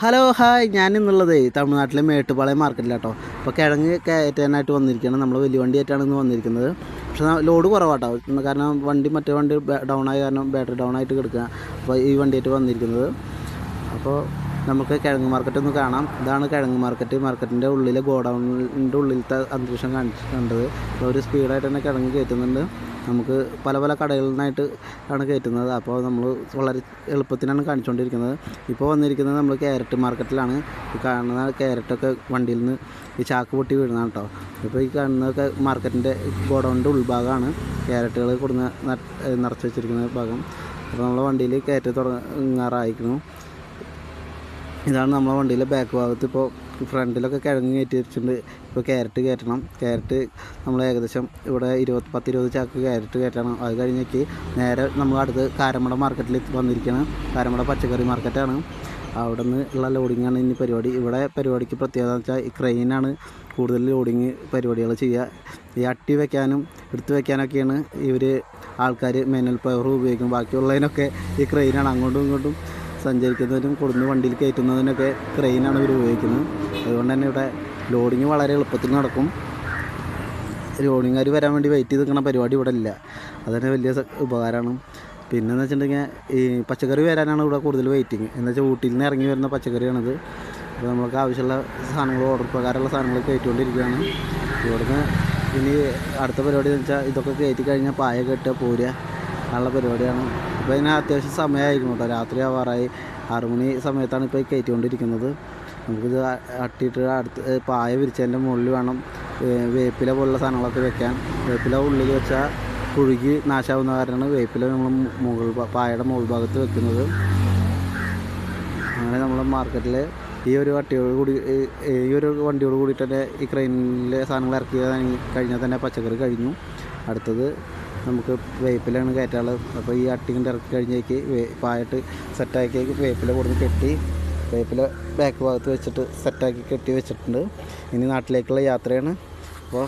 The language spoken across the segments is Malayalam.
ഹലോ ഹായ്, ഞാനിന്നുള്ളത് തമിഴ്നാട്ടിലെ മേട്ടുപ്പാളയം മാർക്കറ്റിലാട്ടോ. അപ്പോൾ കിഴങ്ങ് കയറ്റാനായിട്ട് വന്നിരിക്കുകയാണ്. നമ്മൾ വലിയ വണ്ടിയായിട്ടാണ് ഇന്ന് വന്നിരിക്കുന്നത്. പക്ഷേ ലോഡ് കുറവാട്ടോ, കാരണം മറ്റേ വണ്ടി ഡൗൺ ആയ കാരണം ബാറ്ററി ഡൗൺ ആയിട്ട് കിടക്കുക. അപ്പോൾ ഈ വണ്ടിയായിട്ട് വന്നിരിക്കുന്നത്. അപ്പോൾ നമുക്ക് കിഴങ്ങ് മാർക്കറ്റ് ഒന്ന് കാണാം. ഇതാണ് കിഴങ്ങ് മാർക്കറ്റ്. മാർക്കറ്റിൻ്റെ ഉള്ളിലെ ഗോഡൗണിൻ്റെ ഉള്ളിലത്തെ അന്തരീക്ഷം കണ്ടത്. ഒരു സ്പീഡായിട്ട് തന്നെ കിഴങ്ങ് കയറ്റുന്നുണ്ട്. നമുക്ക് പല പല കടകളിൽ നിന്നായിട്ട് ആണ് കയറ്റുന്നത്. അപ്പോൾ നമ്മൾ വളരെ എളുപ്പത്തിനാണ് കാണിച്ചുകൊണ്ടിരിക്കുന്നത്. ഇപ്പോൾ വന്നിരിക്കുന്നത് നമ്മൾ ക്യാരറ്റ് മാർക്കറ്റിലാണ്. ഈ കാണുന്ന ക്യാരറ്റൊക്കെ വണ്ടിയിൽ നിന്ന് ഈ ചാക്ക് പൊട്ടി വീഴുന്നതാണ് കേട്ടോ. ഇപ്പോൾ ഈ കാണുന്നതൊക്കെ മാർക്കറ്റിൻ്റെ ഗോഡൗണിൻ്റെ ഉൾഭാഗമാണ്. ക്യാരറ്റുകൾ കൊടുന്ന് നിറച്ച് വെച്ചിരിക്കുന്ന ഭാഗം. അപ്പോൾ നമ്മളെ വണ്ടിയിൽ കയറ്റി തുടങ്ങാറായിരിക്കുന്നു. ഇതാണ് നമ്മളെ വണ്ടിയിലെ ബാക്ക് ഭാഗത്ത്. ഇപ്പോൾ ഫ്രണ്ടിലൊക്കെ കിഴങ്ങ് കയറ്റി വെച്ചിട്ടുണ്ട്. ഇപ്പോൾ ക്യാരറ്റ് കയറ്റണം. ക്യാരറ്റ് നമ്മൾ ഏകദേശം ഇവിടെ 10-20 ചാക്ക് ക്യാരറ്റ് കയറ്റണം. അത് കഴിഞ്ഞേക്ക് നേരെ നമ്മൾ അടുത്ത് കാരമട മാർക്കറ്റിൽ വന്നിരിക്കുകയാണ്. കാരമട പച്ചക്കറി മാർക്കറ്റാണ്. അവിടെ നിന്ന് ഉള്ള ലോഡിങ്ങാണ് ഇനി പരിപാടി. ഇവിടെ പരിപാടിക്ക് പ്രത്യേകത എന്ന് വെച്ചാൽ ഈ ക്രെയിനാണ് കൂടുതൽ ലോഡിങ് പരിപാടികൾ ചെയ്യുക. ഈ അട്ടി വയ്ക്കാനും എടുത്ത് വയ്ക്കാനൊക്കെയാണ് ഇവർ ആൾക്കാർ മാനുവൽ പവർ ഉപയോഗിക്കും. ബാക്കിയുള്ളതിനൊക്കെ ഈ ക്രെയിനാണ് അങ്ങോട്ടും ഇങ്ങോട്ടും സഞ്ചരിക്കുന്നതിനും കൊടുന്ന് വണ്ടിയിൽ കയറ്റുന്നതിനൊക്കെ ക്രെയിനാണ് ഇവർ ഉപയോഗിക്കുന്നത്. അതുകൊണ്ട് തന്നെ ഇവിടെ ലോഡിങ് വളരെ എളുപ്പത്തിൽ നടക്കും. ലോഡിങ്ങുകാർ വരാൻ വേണ്ടി വെയിറ്റ് ചെയ്ത് നിൽക്കുന്ന പരിപാടി ഇവിടെ ഇല്ല. അതുതന്നെ വലിയ ഉപകാരമാണ്. പിന്നെയെന്ന് വെച്ചിട്ടുണ്ടെങ്കിൽ ഈ പച്ചക്കറി വരാനാണ് ഇവിടെ കൂടുതൽ വെയിറ്റിങ്. എന്ന് വെച്ചാൽ ഊട്ടിയിൽ നിന്ന് ഇറങ്ങി വരുന്ന പച്ചക്കറിയാണിത്. അപ്പോൾ നമ്മൾക്ക് ആവശ്യമുള്ള സാധനങ്ങൾ ഓർഡർ പ്രകാരമുള്ള സാധനങ്ങൾ കയറ്റിക്കൊണ്ടിരിക്കുകയാണ്. ഇവിടുന്ന് ഇനി അടുത്ത പരിപാടി എന്ന് വെച്ചാൽ ഇതൊക്കെ കയറ്റി കഴിഞ്ഞാൽ പായ കെട്ടുക പോരുക ഉള്ള പരിപാടിയാണ്. ഇപ്പോൾ ഇതിന് അത്യാവശ്യം സമയമായിരിക്കും കേട്ടോ. രാത്രി ആവാറായി 6 മണി സമയത്താണ് ഇപ്പോൾ കയറ്റിക്കൊണ്ടിരിക്കുന്നത്. നമുക്കിത് അട്ടിയിട്ട് അടുത്ത് പായ വിരിച്ചതിൻ്റെ മുകളിൽ വേണം വേപ്പില പോലുള്ള സാധനങ്ങളൊക്കെ വെക്കാൻ. വേപ്പില ഉള്ളിൽ വെച്ചാൽ പുഴുകി നാശാവുന്ന കാരണമാണ് വേപ്പില നമ്മൾ പായയുടെ മുകൾ ഭാഗത്ത് വെക്കുന്നത്. അങ്ങനെ നമ്മൾ മാർക്കറ്റിൽ ഈ ഒരു വണ്ടിയോട് കൂടി തന്നെ ഈ ക്രെയിനിലെ സാധനങ്ങൾ ഇറക്കി കഴിഞ്ഞാൽ തന്നെ പച്ചക്കറി കഴിഞ്ഞു. അടുത്തത് നമുക്ക് വേപ്പിലാണ് കയറ്റാനുള്ളത്. അപ്പോൾ ഈ അട്ടികൊണ്ട് ഇറക്കി കഴിഞ്ഞേക്ക് പായിട്ട് സെറ്റാക്കി വേപ്പില കൊടുത്ത് കെട്ടി വേപ്പില ബാക്ക് ഭാഗത്ത് വെച്ചിട്ട് സെറ്റാക്കി കെട്ടി വെച്ചിട്ടുണ്ട്. ഇനി നാട്ടിലേക്കുള്ള യാത്രയാണ്. അപ്പോൾ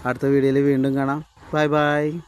അടുത്ത വീഡിയോയിൽ വീണ്ടും കാണാം. Bye bye.